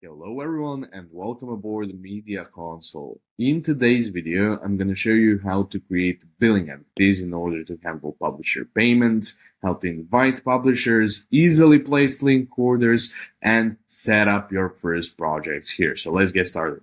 Hello everyone and welcome aboard MediaConsole. In today's video, I'm going to show you how to create billing entities in order to handle publisher payments, how to invite publishers, easily place link orders, and set up your first projects here. So let's get started.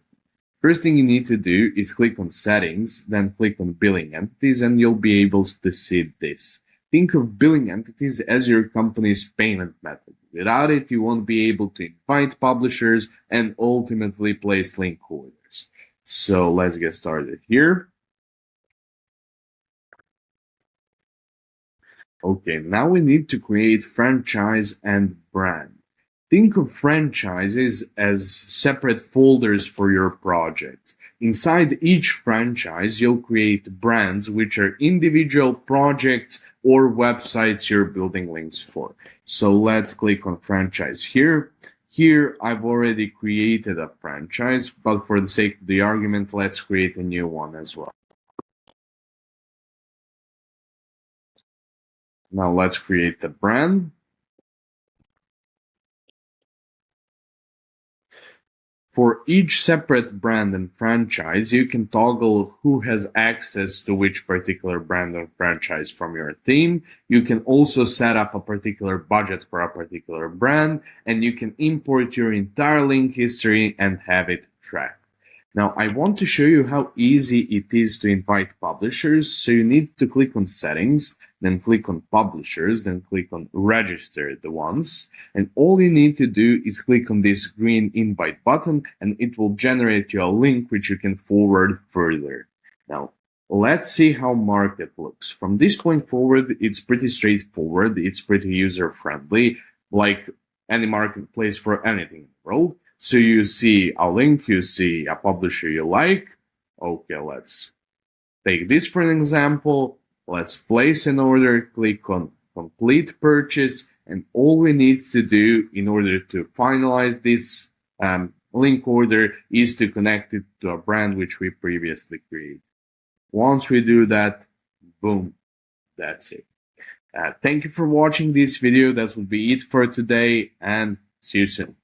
First thing you need to do is click on Settings, then click on Billing Entities, and you'll be able to see this. Think of billing entities as your company's payment method. Without it, you won't be able to invite publishers and ultimately place link orders. So let's get started here. Okay, now we need to create franchise and brand. Think of franchises as separate folders for your projects. Inside each franchise, you'll create brands, which are individual projects or websites you're building links for. So let's click on franchise here. Here, I've already created a franchise, but for the sake of the argument, let's create a new one as well. Now let's create the brand. For each separate brand and franchise, you can toggle who has access to which particular brand or franchise from your theme. You can also set up a particular budget for a particular brand, and you can import your entire link history and have it tracked. Now, I want to show you how easy it is to invite publishers, so you need to click on Settings, then click on Publishers, then click on Register the ones, and all you need to do is click on this green invite button, and it will generate you a link which you can forward further. Now, let's see how Market looks. From this point forward, it's pretty straightforward, it's pretty user-friendly, like any marketplace for anything in the world. So you see a link, you see a publisher you like. Okay, let's take this for an example. Let's place an order, click on complete purchase, and all we need to do in order to finalize this link order is to connect it to a brand which we previously created. Once we do that, boom, that's it. Thank you for watching this video. That will be it for today, and see you soon.